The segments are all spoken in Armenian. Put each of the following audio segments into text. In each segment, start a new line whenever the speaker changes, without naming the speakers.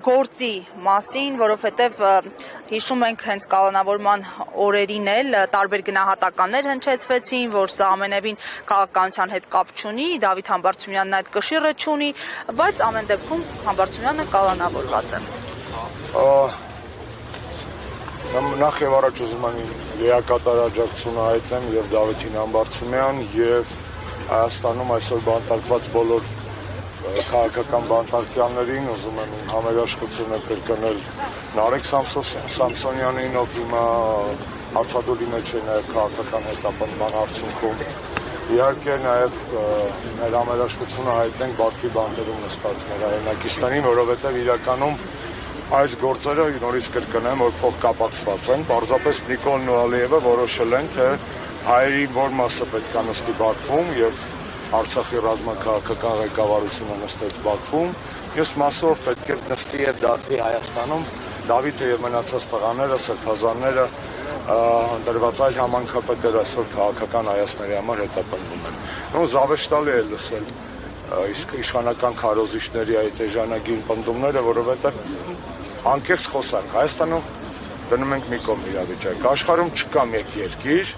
Գործի մասին, որովհետև հիշում ենք հենց կալանավորման օրերին էլ տարբեր գնահատականներ հնչեցվեցին, որ սա ամենևին քաղաքականության հետ կապ չունի, Դավիթ Համբարձումյանն այդ կշիռը չունի, բայց ամեն դեպքում Համբարձումյանը կալանավորված է։
Նախ եւ առաջ ուզում եմ լիակատար աջակցությունը հայտնեմ եւ Դավիթին Համբարձումյան եւ Հայաստանում այսօր բանտարկված բոլոր քաղաքական բանտարկյալներին, ուզում եմ համերաշխությունը կրկնել Նարեկ Սամսոնյանին, ով հիմա հացադուլի մեջ է նաև քաղաքական հետապնդման արդյունքում։ Իհարկե նաև մեր համերաշխությունը հայտնենք Բաքվի բանտերում նստած մեր հայրենակիցներին, որովհետև իրականում այս գործերը նորից կրկնեմ, որ փոխկապակցված են, պարզապես Նիկոլն ու Ալիևը որոշել են, թե հայերի որ մասը պետք է նստի Բաքվում եւ Արցախի ռազմաքաղաքական ղեկավարությունը նստեց Բաքվում, մյուս մասով պետք է նստի եւ դատվի Հայաստանում Դավիթը եւ մնացած տղաները, սրբազանները, դրված այլ համանքապետեր այսօր քաղաքական հայացքների համար հետապնդում են։ Ու զավեշտալի է լսել իշխանական քարոզիչների այդ էժանագին պնդումները, որովհետեւ անկեղծ խոսանք, Հայաստանում դնում ենք մի կողմ իրավիճակ, աշխարհում չկա մեկ երկիր,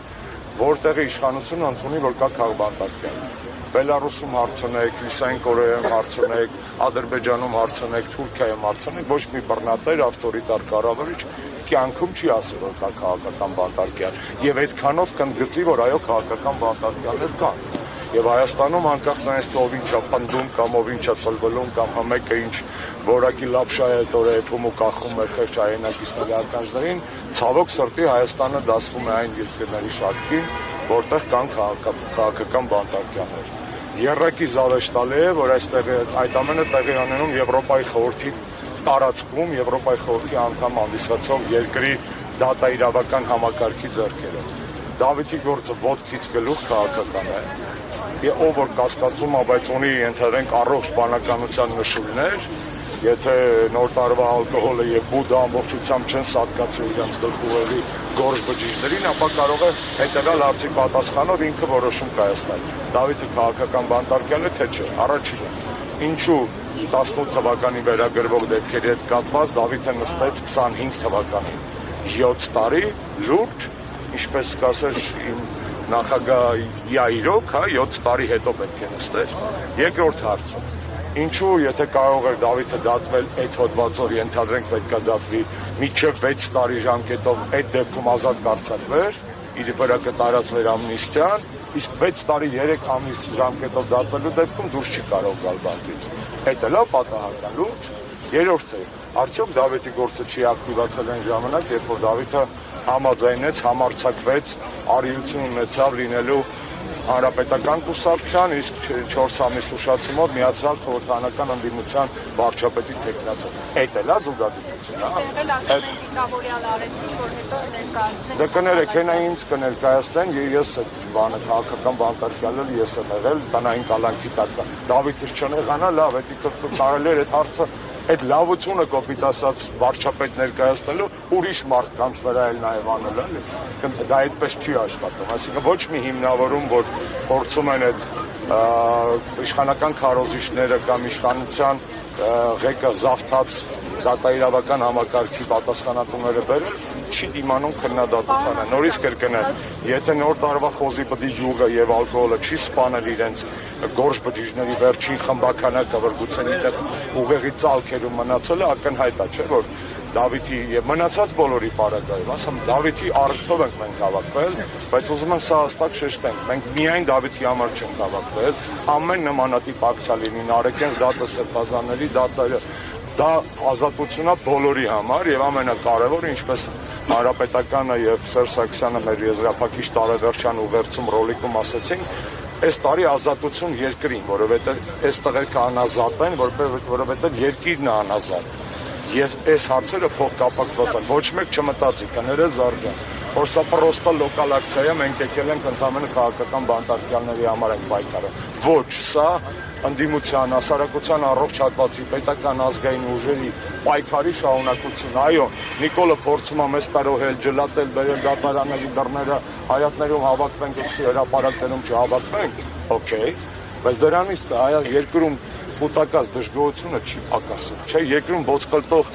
որտեղ իշխանությունը ընդունի, որ կա քաղաքբանտարկյալ։ Բելարուսում հարցնեք, Լիսային Կորեայում հարցնեք, Ադրբեջանում հարցնեք, Թուրքիայում հարցնեք, ոչ մի բռնատեր ավտորիտար կառավարիչ կյանքում չի ասել, որ կա քաղաքական բանտարկյալ, եւ այդքանով կընդգծի, որ այո, քաղաքական բանտարկյալներ կան։ Եվ Հայաստանում անկախ նրանից թե ով ինչա պնդում կամ ով ինչա ծլվելում կամ համեկը ինչ որակի լապշա է տորեփում ու կախում մեր խեղճ հայրենակիցների ականջներին, ցավոք սրտի Հայաստանը դասվում է այն երկրների շարքին, որտեղ կան քաղաքական բանտարկյալներ։ Եռակի զավեշտալի է, որ այդ ամենը տեղի ունենում Եվրոպայի խորհրդի տարածքում, Եվրոպայի խորհրդի անդամ հանդիսացող երկրի դատաիրավական համակարգի ձեռքերով։ Դավիթի գործը ոտքից գլուխ քաղաքական է։ Եվ ով որ կասկածում է, բայց ունի ենթադրենք առողջ բանականության նշույլներ, եթե նոր տարվա ալկոհոլը եւ բուդը ամբողջությամբ չեն սատկացրել իրենց գլխուղեղի գորշ բջիջներին, ապա կարող է հետեւյալ հարցի պատասխանով ինքը որոշում կայացնել։ Դավիթը քաղաքական բանտարկյալ է, թե չէ։ Առաջինը, ինչու 18 թվականին վերագրվող դեպքերի հետ կապված Դավիթը նստեց 25 թվականին 7 տարի լուրջ, ինչպես կասեր իմ նախագահ Յայրոկ, 7 տարի հետո պետք է նստեր։ Երկրորդ հարցը, ինչու եթե կարող էր Դավիթը դատվել այդ հոդվածով, ենթադրենք պետք է դատվի մինչև 6 տարի ժամկետով, այդ դեպքում ազատ կարձակվեր, իր վրա կտարածվեր ամնիստիան, իսկ 6 տարի 3 ամիս ժամկետով դատվելու դեպքում դուրս չի կարող գալ բանտից։ Այդ էլ է պատահական լուրջ։ Երրորդը, արդյոք Դավիթի գործը չի ակտիվացել այն ժամանակ, երբ որ Դավիթը համաձայնեց, համարձակվեց, արիություն ունեցավ լինելու հանրապետական կուսակցության, իսկ 4 ամիս ուշացումով միացյալ խորհրդանական ընդդիմության վարչապետի թեկնածու։ Այդ էլ է զուգադիպություն, Դե կներեք, հենա ինձ կներկայացնեն, ես այդ բանը քաղաքական բանտարկյալը ես եմ եղել, տնային կալանքի տակ։ Դավիթը չնեղանա, լավ, դա կարելի էր այդ հարցը այդ լավությունը կոպիտ ասած վարչապետ ներկայացնելու ուրիշ մարդկանց վրա էլ նաև անել է, դա այդպես չի աշխատում, այսինքն ոչ մի հիմնավորում, որ փորձում են այդ իշխանական քարոզիչները կամ իշխանության ղեկը զավթած դատաիրավական համակարգի պատասխանատուները բերել, չի դիմանում քննադատությանը։ Նորից կրկնեմ, եթե նոր տարվա խոզի բդի յուղը եւ ալկոհոլը չի սպանել իրենց գորշ բջիջների վերջին խմբականակը, որ գուցե այդտեղ ուղեղի ծալքերում մնացել է, ակնհայտ է, չէ՞ որ Դավիթի եւ մնացած բոլորի պարագայում, ասեմ, Դավիթի առիթով ենք մենք հավաքվել, բայց ուզում եմ սա հստակ շեշտենք, մենք միայն Դավիթի համար չենք հավաքվել, ամեն նմանատիպ ակցիա լինի, Նարեկենց դատը, սրբազանների դատը, դա ազատությունն է բոլորի համար եւ ամենակարևորը, ինչպես Հանրապետականը եւ Սերժ Սարգսյանը մեր եզրափակիչ տարեվերջան ուղերձում ռոլիկում ասեցին, այս տարի ազատություն երկրին, որովհետեւ այս տղերքը անազատ են, որովհետեւ երկիրն է անազատ։ Ես այս հարցերը փոխկապակցված են, ոչ մեկ չմտածի, կները զարգան, որ սա պրոստը լոկալ ակցիա է, մենք եկել ենք ընդհանրապես քաղաքական բանտարկյալների համար ենք պայքարը։ Ոչ, սա ընդդիմության, հասարակության առողջ հատվածի, պետական ազգային ուժերի պայքարի շարունակություն։ Այո, Նիկոլը փորձում է մեզ տարոհել, ջլատել, բերել դատարանների դռները, հայատներում հավաքվենք, հրապարակներում չհավաքվենք, օքեյ, բայց դրանից երկրում կուտակած դժգոհությունը չի պակասում, չէ, երկրում ոսկլտող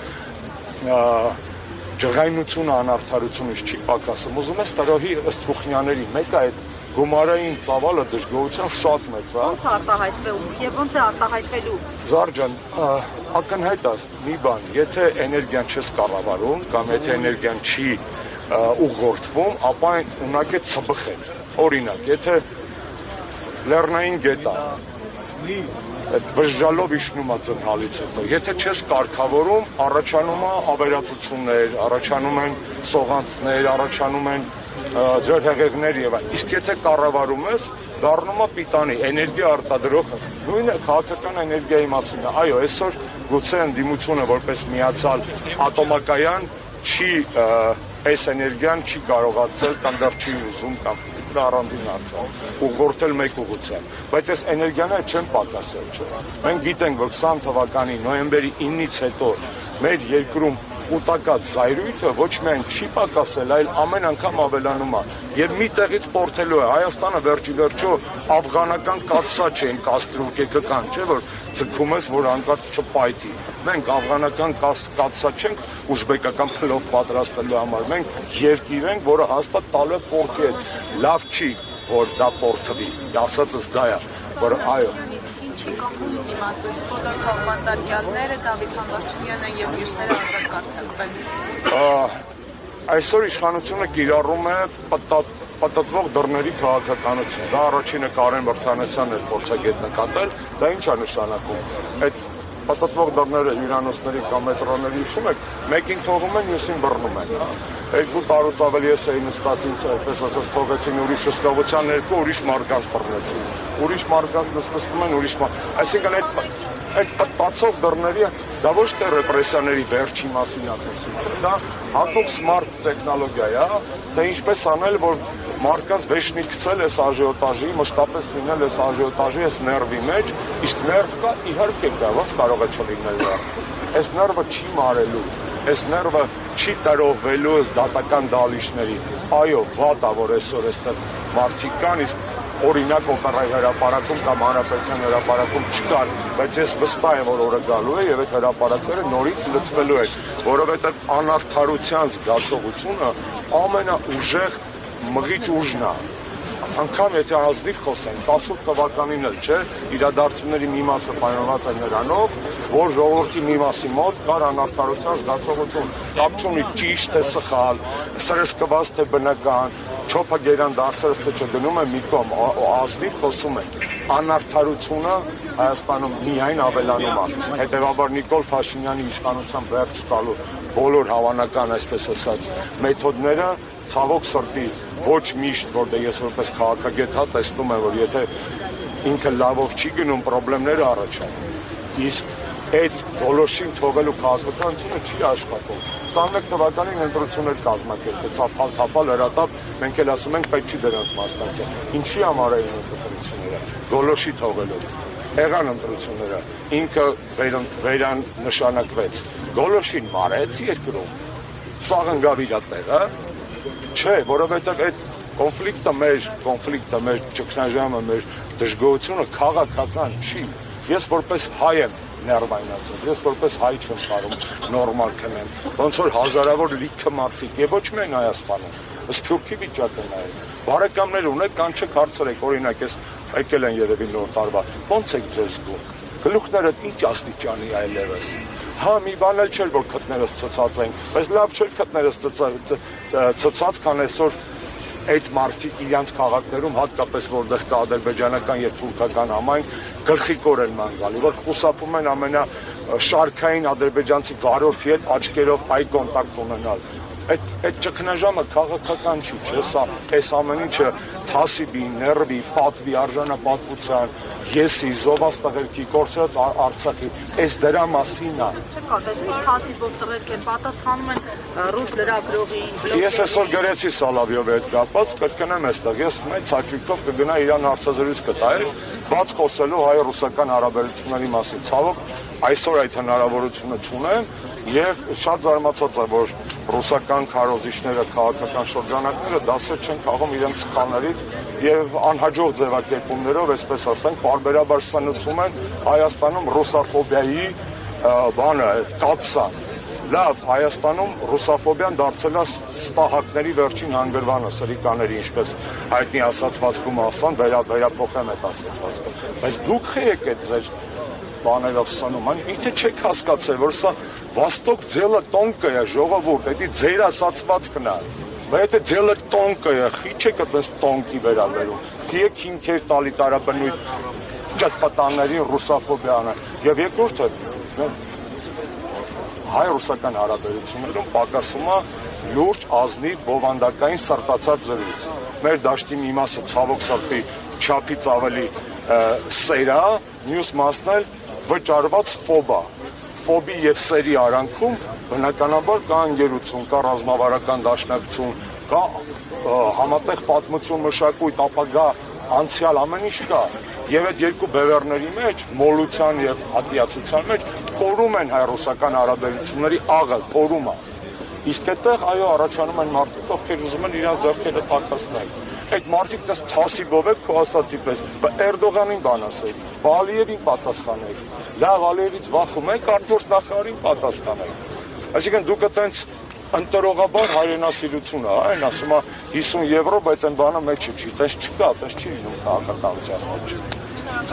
ջղայնությունը անարդարությունից չի պակասում։ Ուզում ես տրոհի ըստ Խուխնյանների, մեկը այդ գումարային ծավալը դժգոհության շատ մեծ է։
Ո՞նց է արտահայտվում եւ ոնց է արտահայտվելու։
Զարջան, ակնհայտ է մի բան, եթե էներգիան չես կառավարում կամ եթե էներգիան չի ուղղորդվում, ապա ունակ է ծբխել։ Օրինակ, եթե լեռնային գետը այդ վժժալով իջնում է ծնհալից հետո, եթե չես կարգավորում, առաջանում է ավերածություններ, առաջանում են սողանցներ, առաջանում են ջրհեղեղներ եւ այլն։ Իսկ եթե կառավարում ես, դառնում է պիտանի էներգիա արտադրողը։ Նույնը քաղաքական էներգիայի մասին է։ Այո, այսօր գուցե ընդդիմությունը որպես միացյալ ատոմակայան չի այս էներգիան չի կարողացել կամ դեռ չի ուզում կամ դա առանձին հարց է ուղղորդել մեկ ուղղությամբ, բայց այս էներգիաները չեն պակասել, չէ։ Մենք գիտենք, որ 20 թվականի նոյեմբերի 9-ից հետո մեր երկրում կուտակած զայրույթը ոչ միայն չի պակասել, այլ ամեն անգամ ավելանում է։ Եվ մի տեղից պորտելու է Հայաստանը վերջի վերջո աֆղանական կաթսա չեն կաստրուկեկական, չէ, որ ձգում ես, որ անկարծ չպայթի։ Մենք աֆղանական կաթսա չենք ուզբեկական փլով պատրաստելու համար։ Մենք երկիր ենք, որը հաստատ տալու է պորտի հետ։ Լավ չի, որ դա պորտվի։ Ասածս դա է, որ այո։
Ինչի կողմ իմացած բոլոր քաղաքապետարյանները Դավիթ Համբարձումյանը եւ մյուսները ազատ կարձակվել։
Այսօր իշխանությունը կիրառում է պատտվող դռների քաղաքականություն։ Դա առաջինը Կարեն Մրցանեսյանն էր փորձագետ նկատել, դա ինչ է նշանակում։ Այդ պատտվող դռները հյուրանոցների կամ մետրոների հիշում եք, մեկին թողում են, մյուսին բռնում են։ Երկու տարուց ավելի ես էի նստած ինձ այդպես ասած թողեցին ուրիշ հսկողության ներքո ուրիշ մարգազ բռնեցին։ Ուրիշ մարգազ նստում են ուրիշ այսինքն այդ պատտացող դռների դա ոչ թե ռեպրեսիաների վերջի մասին է խոսում, դա հատուկ սմարթ տեխնոլոգիա է, թե ինչպես անել, որ մարդկանց վեշնի գցել այս աժիոտաժի, մշտապես լինել այս աժիոտաժի, այս ներվի մեջ, իսկ ներվ կա, իհարկե կա, ոնց կարող է չլինել դա։ Այս ներվը չի մարելու, այս ներվը չի տրոհվելու ըստ դատական դալիչների։ Այո, վատ է, որ այսօր այստեղ մարդիկ կան, իսկ օրինակ օպերայի հրապարակում կամ հանրապետության հրապարակում չկար, բայց ես վստահ եմ, որ օրը գալու է եւ այդ հրապարակները նորից լցվելու են, որովհետեւ անարդարության զգացողությունը ամենաուժեղ մղիչ ուժն է։ Անկամ եթե ազնիվ խոսենք, 18 թվականին էլ չէ, իրադարձությունների մի մասը պայմանված է նրանով, որ ժողովրդի մի մասի մոտ կար անարդարության զգացողություն, կապ չունի ճիշտ է սխալ, սրսկված թե բնական, չոփը գերան դարձրած թե չդնում է մի կողմ, ազնիվ խոսում ենք, անարդարությունը Հայաստանում միայն ավելանում է, հետևաբար Նիկոլ Փաշինյանի իշխանության վերջ տալու բոլոր հավանական, այսպես ասած, մեթոդները ցավոք սրտի ոչ միշտ, որտեղ ես որպես քաղաքագետ տեսնում եմ, որ եթե ինքը լավով չի գնում, խնդիրներ առաջանում։ Իսկ այդ բոլոշին թողելու քաղաքականությունը չի աշխատում։ 21 թվականին ընտրություններ կազմակերպել, թափալ հրատապ, մենք էլ ասում ենք պետք չի դրանց մասնակցել։ Ինչի համար էին ընտրությունները։ Բոլոշի թողելով։ Եղան ընտրությունները, ինքը վերանշանակվեց։ Գոլոշին մարեց երկրում։ Սաղ ընկավ իր տեղը։ Չէ, որովհետև այդ կոնֆլիկտը մեր ճգնաժամը, մեր դժգոհությունը քաղաքական չի։ Ես որպես հայ եմ ներվայնացել, ես որպես հայ չեմ կարող նորմալ քնեմ։ Ոնց որ հազարավոր լիքը մարդիկ եւ ոչ միայն Հայաստանում, Սփյուռքի վիճակը նայեք։ Բարեկամներ ունեք, կան չեք հարցրեք, օրինակ ես եկել են երևի նոր տարվա։ Ոնց եք ձեզ զգում։ Գլուխները ինչ աստիճանի այլևս։ Հա, մի բան էլ չէր, որ քթներս ցցած են, բայց լավ չէր քթներս ցցած, քան այսօր այդ մարդիկ իրենց քաղաքներում, հատկապես որտեղ կա ադրբեջանական եւ թուրքական համայն, գլխիկորեն ման գալի, որ խուսափում են ամենաշարքային ադրբեջանցի վարորդի հետ աչքերով այ կոնտակտ ունենալ։ Այդ ճգնաժամը քաղաքական չի, չէ՞, սա այս ամեն ինչը թասիբի, ներվի, պատվի, արժանապատվության, եսի, զովաստղերքի, կորցրած Արցախի, այս դրա մասին է։
Չկա, թասիբով տղերք են, պատասխանում են ռուս լրագրողին։
Ես այսօր գրեցի Սալավյովի հետ կապված, կգնամ այստեղ, ես մեծ հաճույքով կգնա իրան հարցազրույց կտայի, բաց խոսելու հայ-ռուսական հարաբերությունների մասին։ Ցավոք, այսօր այդ հնարավորությունը չունեմ, Եվ շատ զարմացած է, որ ռուսական քարոզիչները, քաղաքական շրջանակները դասեր չեն քաղում իրենց սխալներից եւ անհաջող ձևակերպումներով, այսպես ասենք, բարբերաբար սնուցում են Հայաստանում ռուսաֆոբիայի բանը, կաթսա։ Լավ, Հայաստանում ռուսաֆոբիան դարձել է ստահակների վերջին հանգրվանը, սրիկաների, ինչպես հայտնի ասացվածքում ասան, վերափոխեմ այդ ասացվածքը։ Բայց դուք եք այդ ձեր բաներով սնում, ինքը չեք հասկացել, որ սա Վաստոկ ձելը տոնկը է, ժողովուրդ, դա ձեր ասացվածքն է։ Բայց եթե ձելը տոնկը է, խի չեք այդպես տոնկի վերաբերում։ Քիեք հիմքեր տալի տարաբնույթ ճտպտանների ռուսաֆոբիանը։ Եվ երկրորդը հայ-ռուսական հարաբերություններում պակասում է լուրջ ազնիվ բովանդակային սրտացած զրույց։ Մեր դաշտի մի մասը ցավոք սրտի չափից ավելի սեր է, մյուս մասն էլ վճարված ֆոբա։ Ֆոբի եւ սերի արանքում բնականաբար կա ընկերություն, կա ռազմավարական դաշնակցություն, կա համատեղ պատմություն, մշակույթ, ապագա, անցյալ ամեն ինչ կա։ Եվ այդ երկու բևեռների մեջ, մոլության եւ ատիացության մեջ կորում են հայ-ռուսական հարաբերությունների աղը, կորում է։ Իսկ այդտեղ այո առաջանում են մարդիկ, ովքեր ուզում են իրենց ձեռքերը տաքացնել։ Այդ մարդիկ դες թասիբով է քո ասացի պես, Էրդողանին բան ասեք, Ալիևին պատասխանեք։ Լավ, Ալիևից վախում եք, արտորդ նախարարին պատասխանեք։ Այսինքն դուք այտենց ընտրողաբար հայրենասիրություն է, այն ասում է 50 եվրո, բայց այն բանը մեջը չի, այդպես չկա, այդպես չի լինում քաղաքականության մեջ։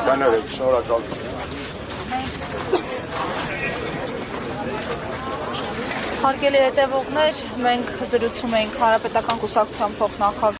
Կներեք, շնորհակալություն։
Հարգելի հետևողներ, մենք զրուցում էինք Հանրապետական կուսակցության փոխնախագահ